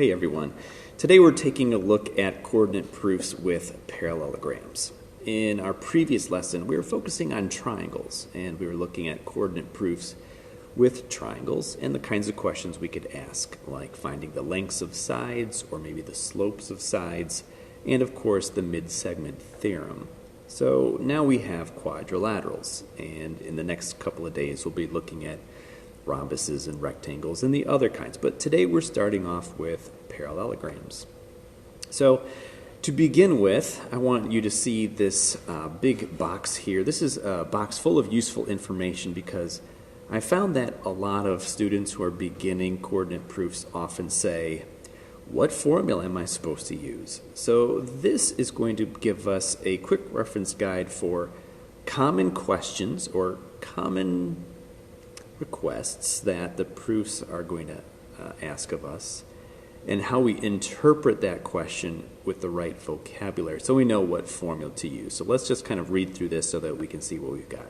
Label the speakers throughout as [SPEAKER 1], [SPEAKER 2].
[SPEAKER 1] Hey everyone. Today we're taking a look at coordinate proofs with parallelograms. In our previous lesson, we were focusing on triangles, and we were looking at coordinate proofs with triangles and the kinds of questions we could ask, like finding the lengths of sides or maybe the slopes of sides, and of course the mid-segment theorem. So now we have quadrilaterals, and in the next couple of days we'll be looking at rhombuses and rectangles and the other kinds. But today we're starting off with parallelograms. So to begin with, I want you to see this big box here. This is a box full of useful information because I found that a lot of students who are beginning coordinate proofs often say, what formula am I supposed to use? So this is going to give us a quick reference guide for common questions or common requests that the proofs are going to ask of us, and how we interpret that question with the right vocabulary so we know what formula to use. So let's just kind of read through this so that we can see what we've got.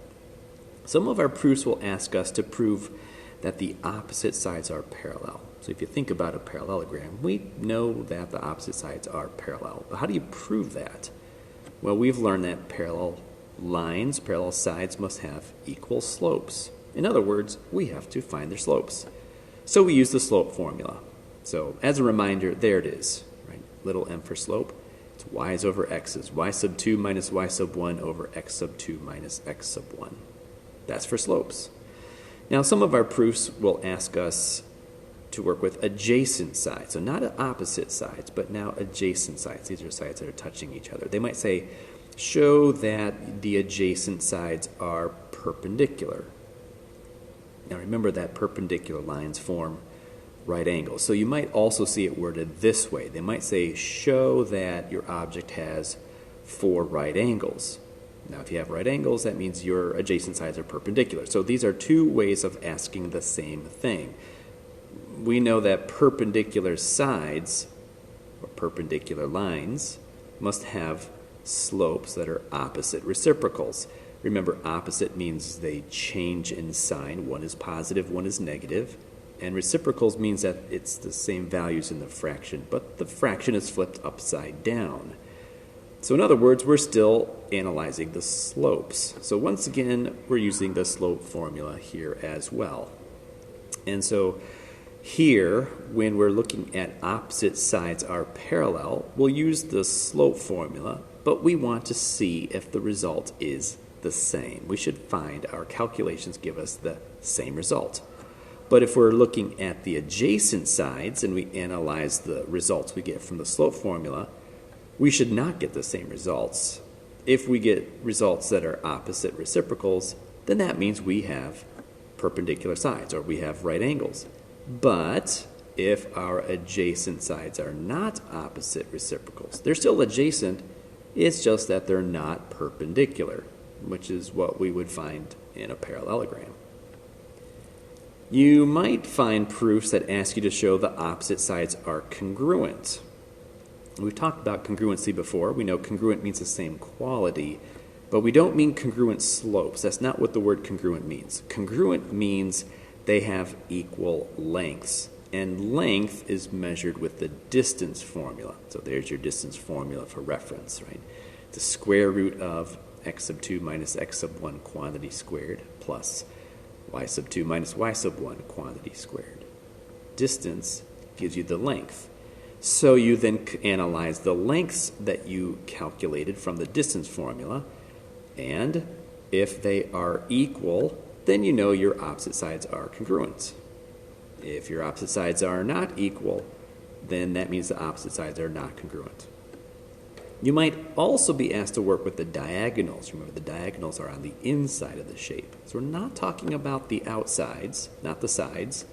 [SPEAKER 1] Some of our proofs will ask us to prove that the opposite sides are parallel. So if you think about a parallelogram, we know that the opposite sides are parallel. But how do you prove that? Well, we've learned that parallel lines, parallel sides must have equal slopes. In other words, we have to find their slopes. So we use the slope formula. So as a reminder, there it is, right? Little m for slope. It's y's over x's. Y sub 2 minus y sub 1 over x sub 2 minus x sub 1. That's for slopes. Now some of our proofs will ask us to work with adjacent sides. So not opposite sides, but now adjacent sides. These are sides that are touching each other. They might say, show that the adjacent sides are perpendicular. Now remember that perpendicular lines form right angles. So you might also see it worded this way. They might say, show that your object has 4 right angles. Now if you have right angles, that means your adjacent sides are perpendicular. So these are two ways of asking the same thing. We know that perpendicular sides, or perpendicular lines, must have slopes that are opposite reciprocals. Remember, opposite means they change in sign. One is positive, one is negative. And reciprocals means that it's the same values in the fraction, but the fraction is flipped upside down. So in other words, we're still analyzing the slopes. So once again, we're using the slope formula here as well. And so here, when we're looking at opposite sides are parallel, we'll use the slope formula, but we want to see if the result is the same. We should find our calculations give us the same result. But if we're looking at the adjacent sides and we analyze the results we get from the slope formula, we should not get the same results. If we get results that are opposite reciprocals, then that means we have perpendicular sides or we have right angles. But if our adjacent sides are not opposite reciprocals, they're still adjacent, it's just that they're not perpendicular, which is what we would find in a parallelogram. You might find proofs that ask you to show the opposite sides are congruent. We've talked about congruency before. We know congruent means the same quality, but we don't mean congruent slopes. That's not what the word congruent means. Congruent means they have equal lengths, and length is measured with the distance formula. So there's your distance formula for reference, right? The square root of x sub 2 minus x sub 1 quantity squared plus y sub 2 minus y sub 1 quantity squared. Distance gives you the length. So you then analyze the lengths that you calculated from the distance formula, and if they are equal, then you know your opposite sides are congruent. If your opposite sides are not equal, then that means the opposite sides are not congruent. You might also be asked to work with the diagonals. Remember, the diagonals are on the inside of the shape. So we're not talking about the outsides, not the sides,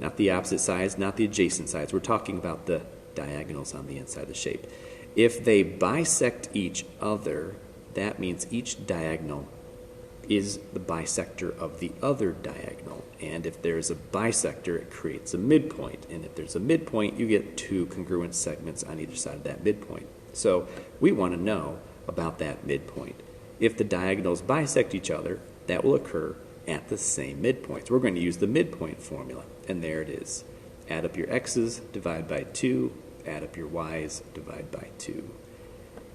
[SPEAKER 1] not the opposite sides, not the adjacent sides. We're talking about the diagonals on the inside of the shape. If they bisect each other, that means each diagonal is the bisector of the other diagonal. And if there's a bisector, it creates a midpoint. And if there's a midpoint, you get 2 congruent segments on either side of that midpoint. So we want to know about that midpoint. If the diagonals bisect each other, that will occur at the same midpoint. So we're going to use the midpoint formula, and there it is. Add up your x's, divide by 2. Add up your y's, divide by 2.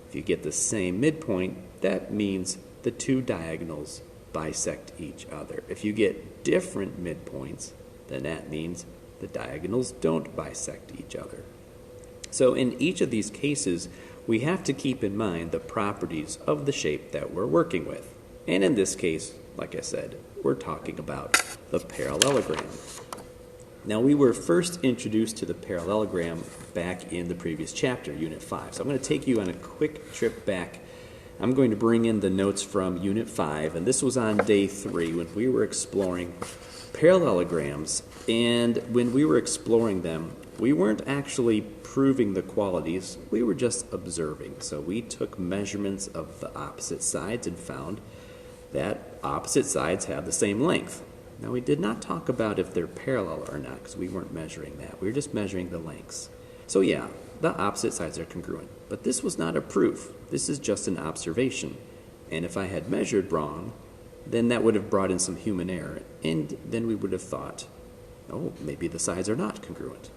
[SPEAKER 1] If you get the same midpoint, that means the two diagonals bisect each other. If you get different midpoints, then that means the diagonals don't bisect each other. So in each of these cases, we have to keep in mind the properties of the shape that we're working with. And in this case, like I said, we're talking about the parallelogram. Now, we were first introduced to the parallelogram back in the previous chapter, Unit 5. So I'm going to take you on a quick trip back. I'm going to bring in the notes from Unit 5, and this was on day 3 when we were exploring parallelograms. And when we were exploring them, we weren't actually proving the qualities, we were just observing. So we took measurements of the opposite sides and found that opposite sides have the same length. Now, we did not talk about if they're parallel or not, because we weren't measuring that. We were just measuring the lengths. So yeah, the opposite sides are congruent. But this was not a proof. This is just an observation. And if I had measured wrong, then that would have brought in some human error. And then we would have thought, oh, maybe the sides are not congruent.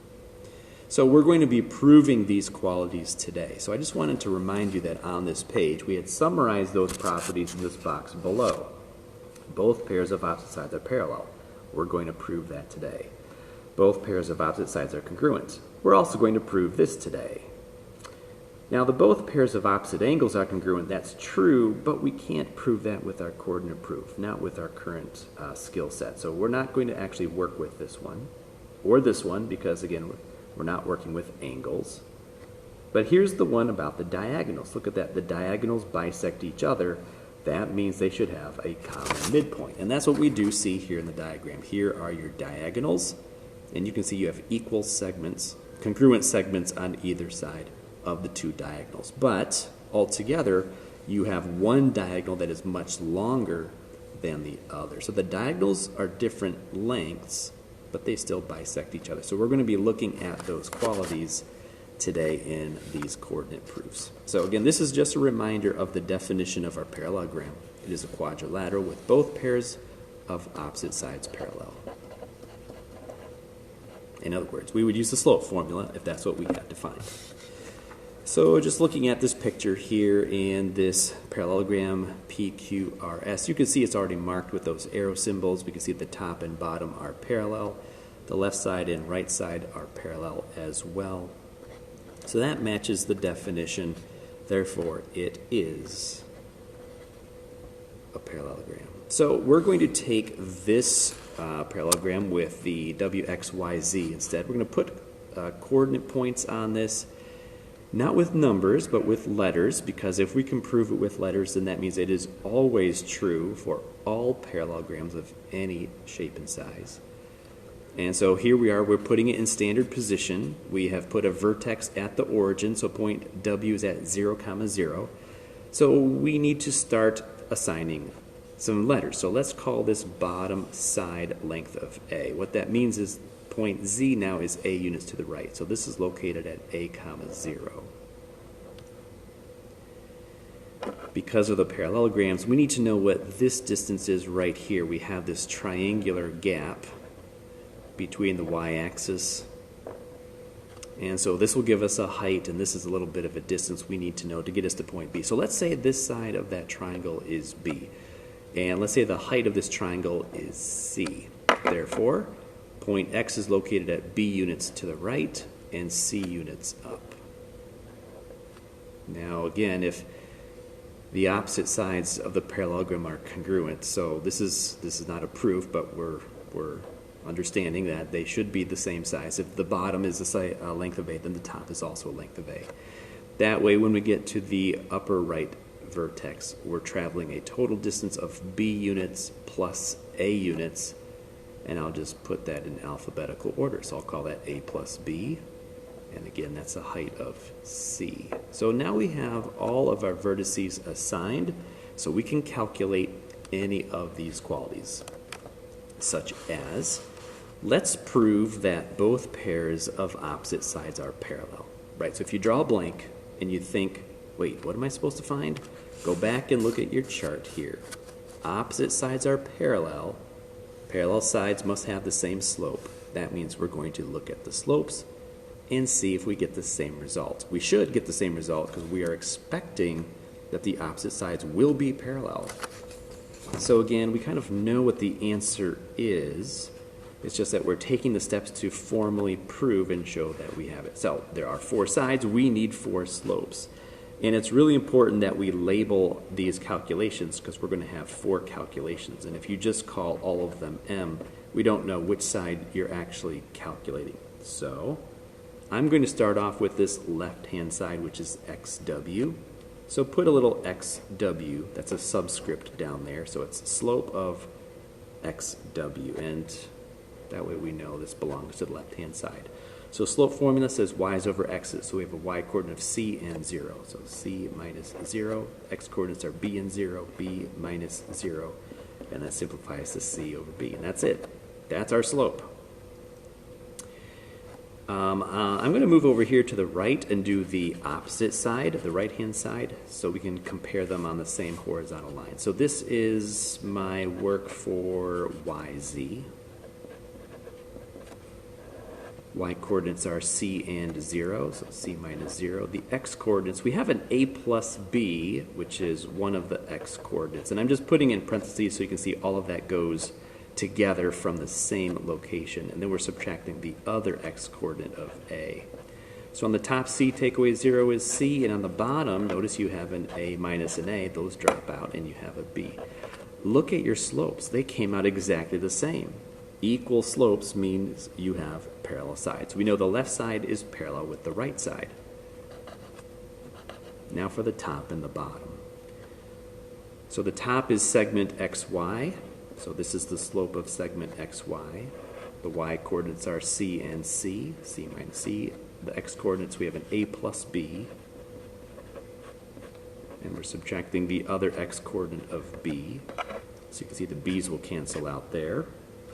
[SPEAKER 1] So we're going to be proving these qualities today. So I just wanted to remind you that on this page, we had summarized those properties in this box below. Both pairs of opposite sides are parallel. We're going to prove that today. Both pairs of opposite sides are congruent. We're also going to prove this today. Now, the both pairs of opposite angles are congruent. That's true, but we can't prove that with our coordinate proof, not with our current skill set. So we're not going to actually work with this one or this one because, again, we're not working with angles. But here's the one about the diagonals. Look at that. The diagonals bisect each other. That means they should have a common midpoint. And that's what we do see here in the diagram. Here are your diagonals. And you can see you have equal segments, congruent segments on either side of the two diagonals. But altogether, you have one diagonal that is much longer than the other. So the diagonals are different lengths, but they still bisect each other. So we're going to be looking at those qualities today in these coordinate proofs. So again, this is just a reminder of the definition of our parallelogram. It is a quadrilateral with both pairs of opposite sides parallel. In other words, we would use the slope formula if that's what we had to find. So just looking at this picture here in this parallelogram PQRS, you can see it's already marked with those arrow symbols. We can see the top and bottom are parallel. The left side and right side are parallel as well. So that matches the definition. Therefore, it is a parallelogram. So we're going to take this parallelogram with the WXYZ instead. We're going to put coordinate points on this, not with numbers, but with letters, because if we can prove it with letters, then that means it is always true for all parallelograms of any shape and size. And so here we are, we're putting it in standard position. We have put a vertex at the origin, so point W is at 0, 0. So we need to start assigning some letters. So let's call this bottom side length of A. What that means is point Z now is A units to the right. So this is located at A, 0. Because of the parallelograms, we need to know what this distance is right here. We have this triangular gap between the y-axis. And so this will give us a height, and this is a little bit of a distance we need to know to get us to point B. So let's say this side of that triangle is B. And let's say the height of this triangle is C. Therefore, point X is located at B units to the right and C units up. Now again, if the opposite sides of the parallelogram are congruent, so this is not a proof, but we're understanding that they should be the same size. If the bottom is the length of A, then the top is also a length of A. That way, when we get to the upper right vertex, we're traveling a total distance of B units plus A units, and I'll just put that in alphabetical order. So I'll call that A plus B, and again, that's the height of C. So now we have all of our vertices assigned, so we can calculate any of these qualities, such as, let's prove that both pairs of opposite sides are parallel, right? So if you draw a blank and you think, wait, what am I supposed to find? Go back and look at your chart here. Opposite sides are parallel. Parallel sides must have the same slope. that means we're going to look at the slopes and see if we get the same result. We should get the same result because we are expecting that the opposite sides will be parallel. So again, we kind of know what the answer is. It's just that we're taking the steps to formally prove and show that we have it. So there are 4 sides, we need 4 slopes. And it's really important that we label these calculations because we're going to have 4 calculations. And if you just call all of them m, we don't know which side you're actually calculating. So I'm going to start off with this left-hand side, which is xw. So put a little xw, that's a subscript down there. So it's slope of xw. And that way we know this belongs to the left-hand side. So slope formula says y is over x's. So we have a y coordinate of c and 0. So c minus 0. X coordinates are b and 0, b minus 0. And that simplifies to c over b. And that's it. That's our slope. I'm going to move over here to the right and do the opposite side, the right-hand side, so we can compare them on the same horizontal line. So this is my work for yz. Y coordinates are c and 0, so c minus 0. The x coordinates, we have an a plus b, which is one of the x coordinates. And I'm just putting in parentheses so you can see all of that goes together from the same location. And then we're subtracting the other x coordinate of a. So on the top, c take away 0 is c, and on the bottom, notice you have an a minus an a. Those drop out, and you have a b. Look at your slopes. They came out exactly the same. Equal slopes means you have parallel sides. We know the left side is parallel with the right side. Now for the top and the bottom. So the top is segment xy. So this is the slope of segment xy. The y coordinates are c and c, c minus c. The x coordinates, we have an a plus b. And we're subtracting the other x coordinate of b. So you can see the b's will cancel out there.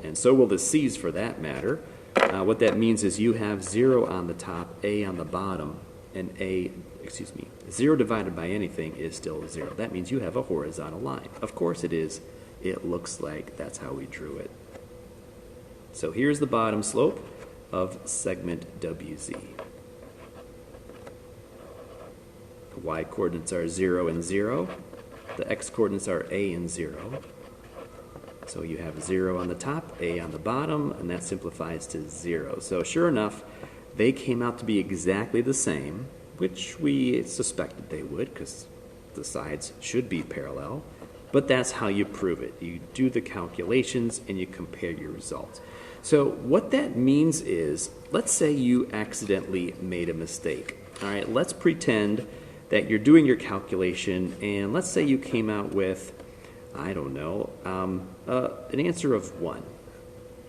[SPEAKER 1] And so will the c's for that matter. What that means is you have 0 on the top, a on the bottom, and 0 divided by anything is still 0. That means you have a horizontal line. Of course it is. It looks like that's how we drew it. So here's the bottom slope of segment WZ. The y coordinates are 0 and 0. The x coordinates are a and 0. So you have 0 on the top, a on the bottom, and that simplifies to 0. So sure enough, they came out to be exactly the same, which we suspected they would because the sides should be parallel. But that's how you prove it. You do the calculations and you compare your results. So what that means is, let's say you accidentally made a mistake. All right, let's pretend that you're doing your calculation, and let's say you came out with, I don't know, an answer of 1.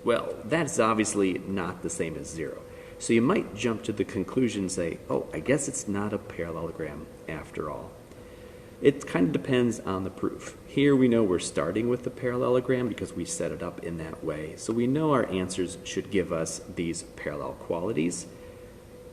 [SPEAKER 1] Well, that's obviously not the same as 0. So you might jump to the conclusion and say, oh, I guess it's not a parallelogram after all. It kind of depends on the proof. Here we know we're starting with the parallelogram because we set it up in that way. So we know our answers should give us these parallel qualities.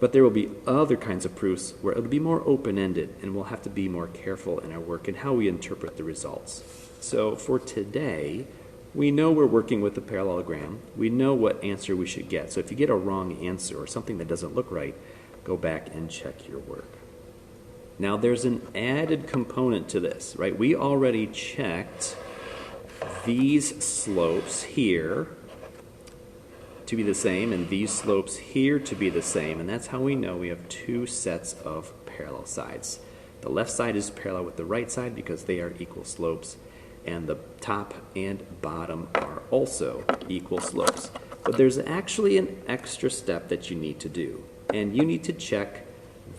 [SPEAKER 1] But there will be other kinds of proofs where it'll be more open-ended, and we'll have to be more careful in our work and how we interpret the results. So for today, we know we're working with the parallelogram. We know what answer we should get. So if you get a wrong answer or something that doesn't look right, go back and check your work. Now there's an added component to this, right? We already checked these slopes here to be the same and these slopes here to be the same, and that's how we know we have 2 sets of parallel sides. The left side is parallel with the right side because they are equal slopes, and the top and bottom are also equal slopes. But there's actually an extra step that you need to do, and you need to check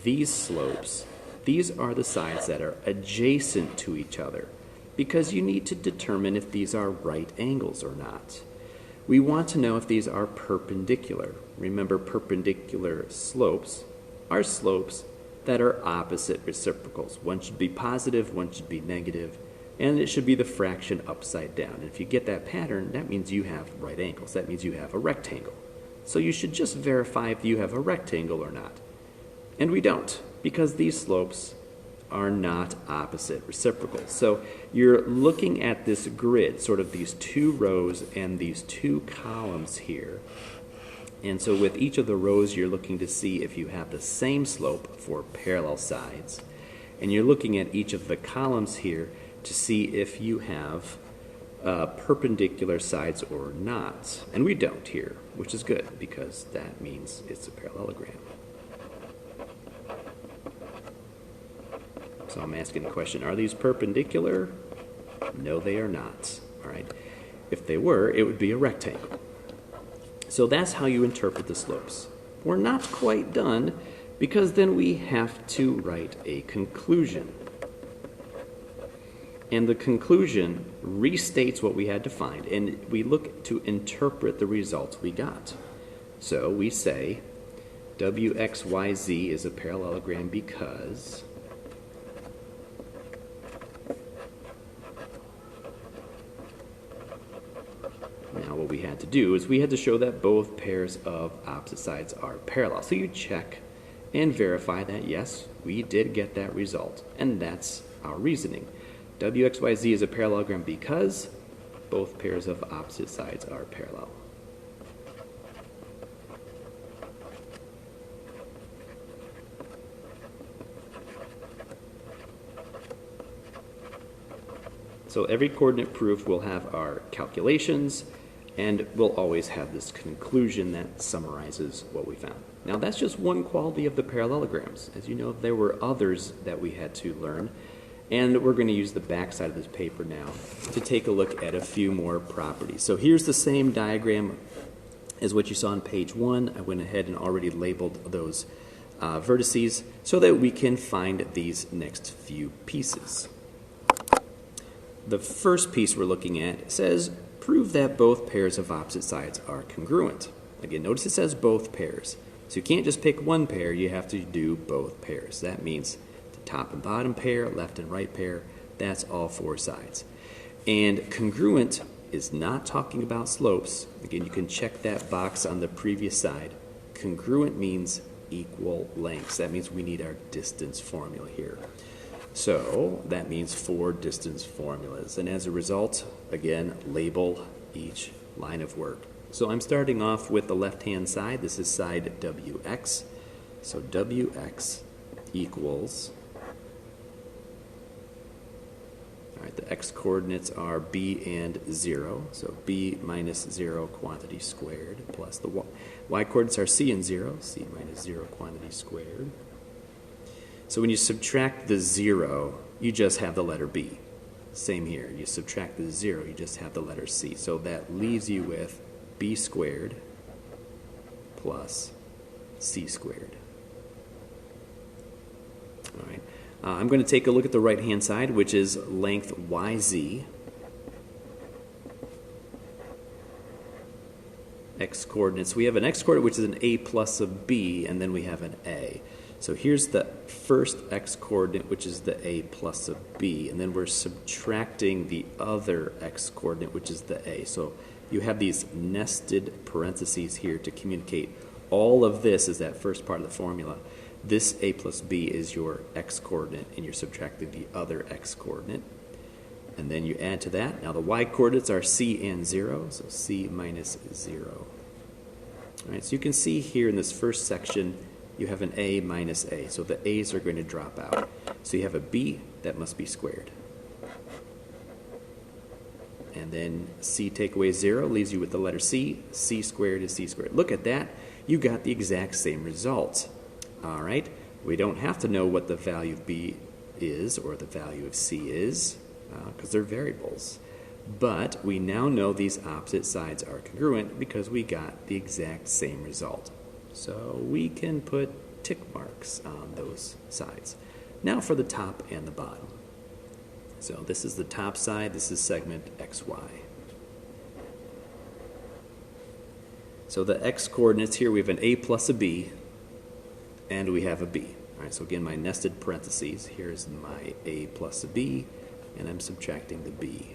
[SPEAKER 1] these slopes. These are the sides that are adjacent to each other because you need to determine if these are right angles or not. We want to know if these are perpendicular. Remember, perpendicular slopes are slopes that are opposite reciprocals. One should be positive, one should be negative, and it should be the fraction upside down. And if you get that pattern, that means you have right angles. That means you have a rectangle. So you should just verify if you have a rectangle or not. And we don't, because these slopes are not opposite reciprocals. So you're looking at this grid, sort of these 2 rows and these 2 columns here, And so with each of the rows, you're looking to see if you have the same slope for parallel sides. And you're looking at each of the columns here to see if you have perpendicular sides or not. And we don't here, which is good because that means it's a parallelogram. So I'm asking the question, are these perpendicular? No, they are not. All right. If they were, it would be a rectangle. So that's how you interpret the slopes. We're not quite done because then we have to write a conclusion. And the conclusion restates what we had to find, and we look to interpret the results we got. So we say WXYZ is a parallelogram because now what we had to do is we had to show that both pairs of opposite sides are parallel. So you check and verify that, yes, we did get that result. And that's our reasoning. WXYZ is a parallelogram because both pairs of opposite sides are parallel. So every coordinate proof will have our calculations, and we'll always have this conclusion that summarizes what we found. Now that's just one quality of the parallelograms. As you know, there were others that we had to learn, and we're going to use the back side of this paper now to take a look at a few more properties. So here's the same diagram as what you saw on page 1. I went ahead and already labeled those vertices so that we can find these next few pieces. The first piece we're looking at says, prove that both pairs of opposite sides are congruent. Again, notice it says both pairs. So you can't just pick one pair, you have to do both pairs. That means the top and bottom pair, left and right pair, that's all four sides. And congruent is not talking about slopes. Again, you can check that box on the previous side. Congruent means equal lengths. That means we need our distance formula here. So that means 4 distance formulas. And as a result, again, label each line of work. So I'm starting off with the left-hand side. This is side WX. So WX equals, all right, the x coordinates are b and 0. So b minus 0 quantity squared plus the y coordinates are c and 0, c minus 0 quantity squared. So when you subtract the 0, you just have the letter b. Same here. You subtract the 0, you just have the letter c. So that leaves you with b squared plus c squared. All right. I'm going to take a look at the right-hand side, which is length yz. X coordinates. We have an x coordinate, which is an a plus a b, and then we have an a. So here's the first x coordinate, which is the a plus a b, and then we're subtracting the other x coordinate, which is the a. So you have these nested parentheses here to communicate all of this is that first part of the formula. This a plus b is your x coordinate, and you're subtracting the other x coordinate. And then you add to that. Now the y coordinates are c and 0, so c minus 0. All right, so you can see here in this first section, you have an a minus a, so the a's are going to drop out. So you have a b that must be squared. And then c take away 0 leaves you with the letter c. C squared is c squared. Look at that. You got the exact same result. All right. We don't have to know what the value of b is or the value of c is because they're variables. But we now know these opposite sides are congruent because we got the exact same result. So we can put tick marks on those sides. Now for the top and the bottom. So this is the top side, this is segment XY. So the x coordinates here, we have an a plus a b, and we have a b. All right, so again, my nested parentheses, here's my a plus a b, and I'm subtracting the b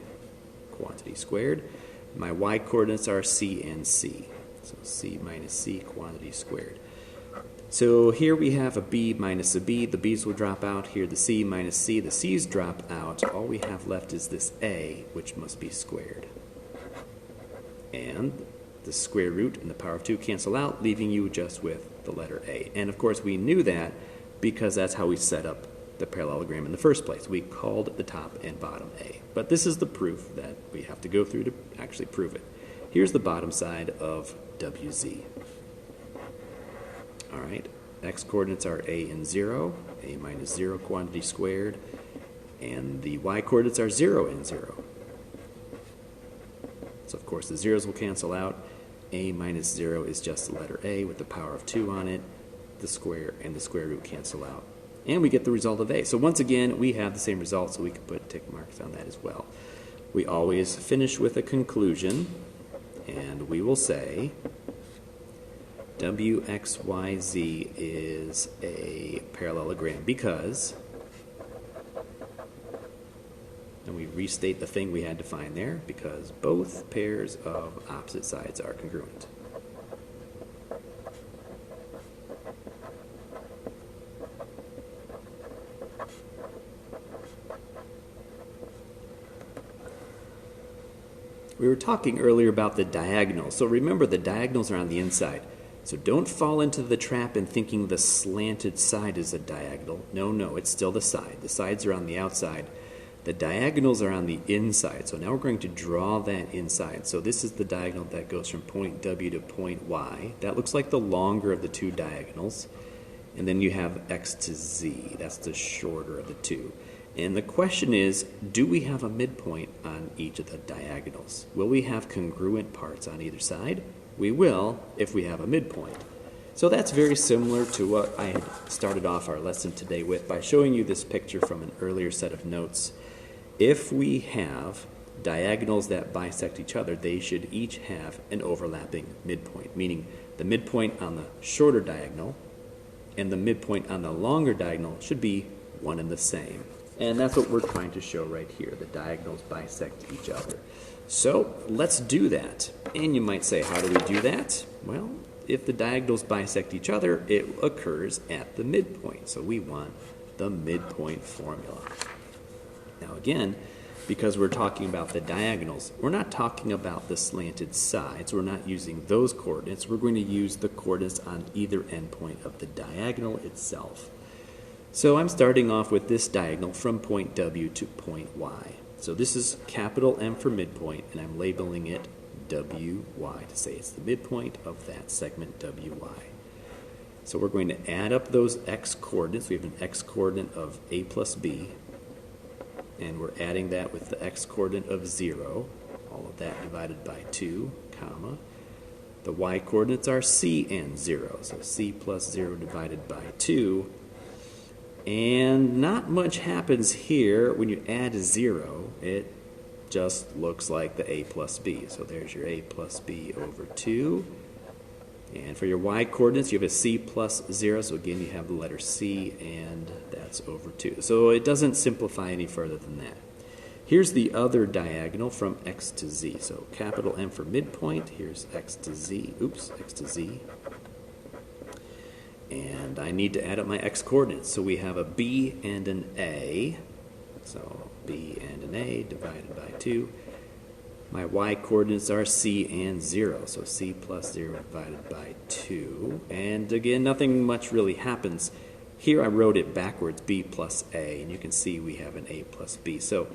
[SPEAKER 1] quantity squared. My y coordinates are c and c. So c minus c quantity squared. So here we have a b minus a b. The b's will drop out. Here the c minus c. The c's drop out. All we have left is this a, which must be squared. And The square root and the power of 2 cancel out, leaving you just with the letter A. And of course we knew that because that's how we set up the parallelogram in the first place. We called the top and bottom A. But this is the proof that we have to go through to actually prove it. Here's the bottom side of WZ. All right, x coordinates are A and 0, A minus 0 quantity squared, and the y coordinates are 0 and 0. So of course the zeros will cancel out. A minus 0 is just the letter A with the power of 2 on it. The square and the square root cancel out. And we get the result of A. So once again, we have the same result, so we can put tick marks on that as well. We always finish with a conclusion, and we will say WXYZ is a parallelogram because, and we restate the thing we had to find there, because both pairs of opposite sides are congruent. We were talking earlier about the diagonals. So remember, the diagonals are on the inside. So don't fall into the trap in thinking the slanted side is a diagonal. No, it's still the side. The sides are on the outside. The diagonals are on the inside. So now we're going to draw that inside. So this is the diagonal that goes from point W to point Y. That looks like the longer of the two diagonals. And then you have X to Z. That's the shorter of the two. And the question is, do we have a midpoint on each of the diagonals? Will we have congruent parts on either side? We will if we have a midpoint. So that's very similar to what I had started off our lesson today with by showing you this picture from an earlier set of notes. If we have diagonals that bisect each other, they should each have an overlapping midpoint, meaning the midpoint on the shorter diagonal and the midpoint on the longer diagonal should be one and the same. And that's what we're trying to show right here. The diagonals bisect each other. So let's do that. And you might say, how do we do that? Well, if the diagonals bisect each other, it occurs at the midpoint. So we want the midpoint formula. Now again, because we're talking about the diagonals, we're not talking about the slanted sides. We're not using those coordinates. We're going to use the coordinates on either endpoint of the diagonal itself. So I'm starting off with this diagonal from point W to point Y. So this is capital M for midpoint, and I'm labeling it WY to say it's the midpoint of that segment WY. So we're going to add up those x coordinates. We have an x coordinate of A plus B, and we're adding that with the x coordinate of 0, all of that divided by 2, comma. The y coordinates are C and 0, so C plus 0 divided by 2. And not much happens here. When you add 0, it just looks like the A plus B. So there's your A plus B over 2. And for your y coordinates, you have a C plus 0. So again, you have the letter C, and that's over 2. So it doesn't simplify any further than that. Here's the other diagonal from X to Z. So capital M for midpoint. Here's X to Z. Oops, X to Z. And I need to add up my x coordinates. So we have a B and an A. So B and an A divided by 2. My y coordinates are C and 0. So C plus 0 divided by 2. And again, nothing much really happens. Here I wrote it backwards, B plus A. And you can see we have an A plus B. So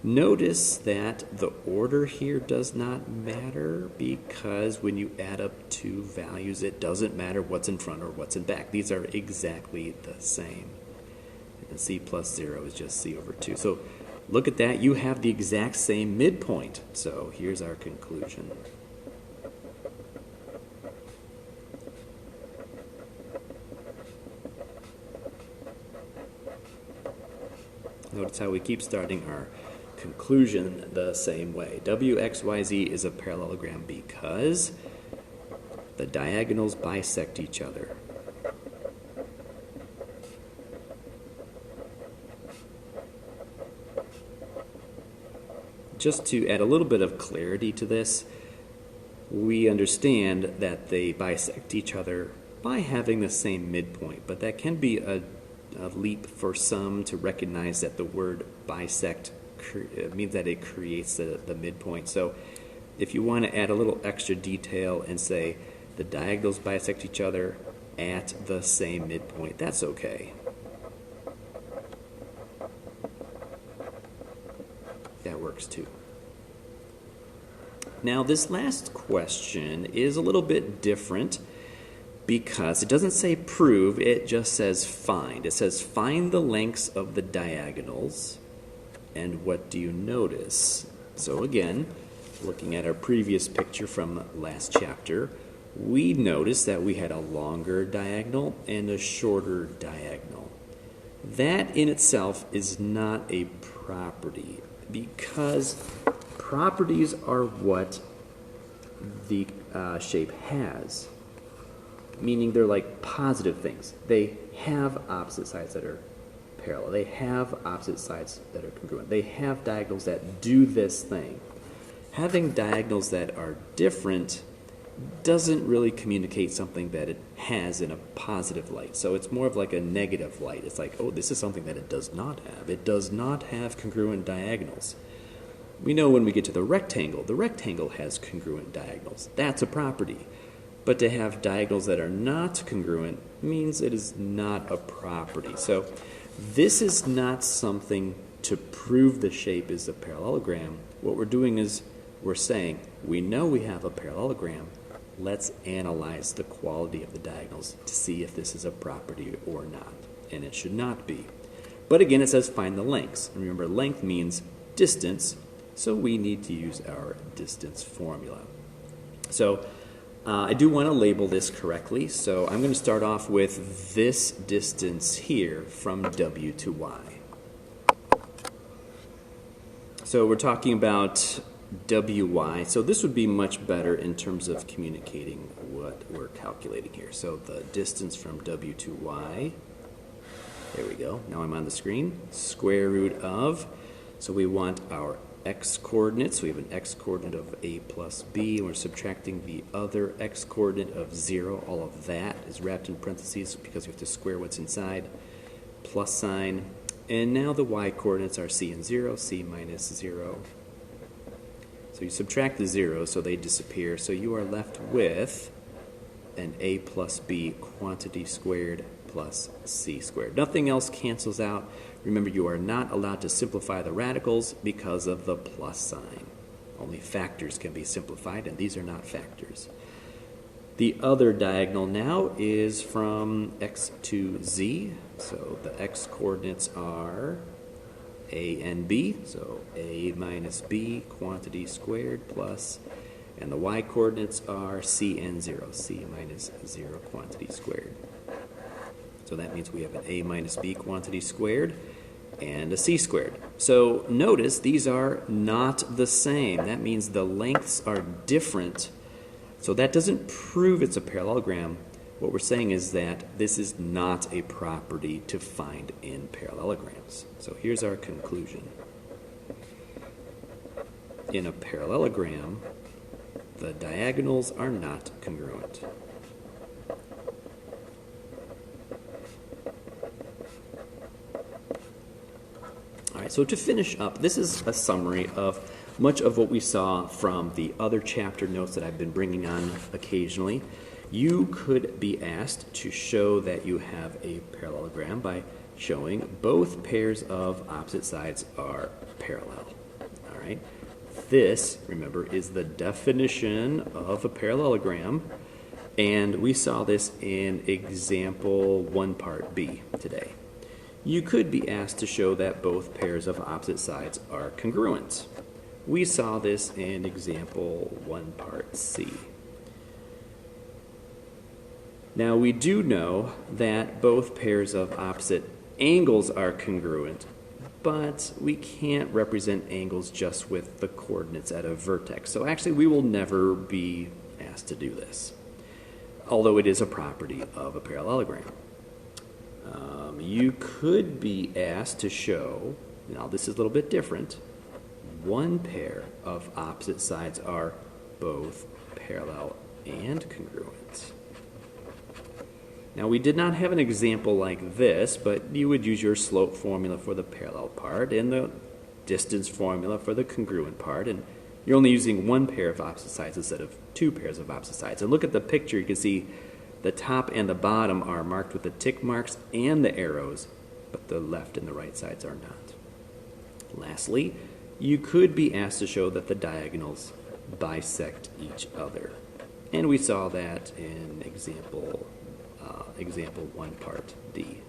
[SPEAKER 1] notice that the order here does not matter, because when you add up two values, it doesn't matter what's in front or what's in back. These are exactly the same. And C plus 0 is just C over 2. So look at that. You have the exact same midpoint. So here's our conclusion. Notice how we keep starting our conclusion the same way. WXYZ is a parallelogram because the diagonals bisect each other. Just to add a little bit of clarity to this, we understand that they bisect each other by having the same midpoint, but that can be a leap for some to recognize that the word bisect means that it creates the midpoint. So if you want to add a little extra detail and say the diagonals bisect each other at the same midpoint, that's okay. That works too. Now, this last question is a little bit different because it doesn't say prove, it just says find. It says find the lengths of the diagonals, and what do you notice? So again, looking at our previous picture from last chapter, we noticed that we had a longer diagonal and a shorter diagonal. That in itself is not a property, because properties are what the shape has, meaning they're like positive things. They have opposite sides that are parallel. They have opposite sides that are congruent. They have diagonals that do this thing. Having diagonals that are different doesn't really communicate something that it has in a positive light. So it's more of like a negative light. It's like, oh, this is something that it does not have. It does not have congruent diagonals. We know when we get to the rectangle has congruent diagonals. That's a property. But to have diagonals that are not congruent means it is not a property. So this is not something to prove the shape is a parallelogram. What we're doing is we're saying, we know we have a parallelogram. Let's analyze the quality of the diagonals to see if this is a property or not. And it should not be. But again, it says find the lengths. And remember, length means distance, so we need to use our distance formula. So I do want to label this correctly, so I'm going to start off with this distance here from W to Y. So we're talking about WY, so this would be much better in terms of communicating what we're calculating here. So the distance from W to Y, there we go, now I'm on the screen, square root of, so we want our x-coordinates, so we have an x-coordinate of a plus b, and we're subtracting the other x-coordinate of 0. All of that is wrapped in parentheses because we have to square what's inside, plus sign, and now the y-coordinates are c and 0, c minus 0. So you subtract the 0, so they disappear, so you are left with an a plus b quantity squared plus c squared. Nothing else cancels out. Remember, you are not allowed to simplify the radicals because of the plus sign. Only factors can be simplified, and these are not factors. The other diagonal now is from x to z. So the x-coordinates are a and b, so a minus b quantity squared plus, and the y-coordinates are c and 0, c minus 0 quantity squared. So that means we have an a minus b quantity squared and a c squared. So notice these are not the same. That means the lengths are different. So that doesn't prove it's a parallelogram. What we're saying is that this is not a property to find in parallelograms. So here's our conclusion. In a parallelogram, the diagonals are not congruent. All right, so to finish up, this is a summary of much of what we saw from the other chapter notes that I've been bringing on occasionally. You could be asked to show that you have a parallelogram by showing both pairs of opposite sides are parallel. All right. This, remember, is the definition of a parallelogram, and we saw this in example 1 part B today. You could be asked to show that both pairs of opposite sides are congruent. We saw this in example 1 part C. Now we do know that both pairs of opposite angles are congruent, but we can't represent angles just with the coordinates at a vertex. So actually we will never be asked to do this, although it is a property of a parallelogram. You could be asked to show, now this is a little bit different, one pair of opposite sides are both parallel and congruent. Now we did not have an example like this, but you would use your slope formula for the parallel part and the distance formula for the congruent part, and you're only using one pair of opposite sides instead of two pairs of opposite sides. And look at the picture, you can see the top and the bottom are marked with the tick marks and the arrows, but the left and the right sides are not. Lastly, you could be asked to show that the diagonals bisect each other. And we saw that in example 1, part D.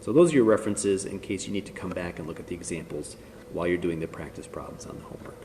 [SPEAKER 1] So those are your references in case you need to come back and look at the examples while you're doing the practice problems on the homework.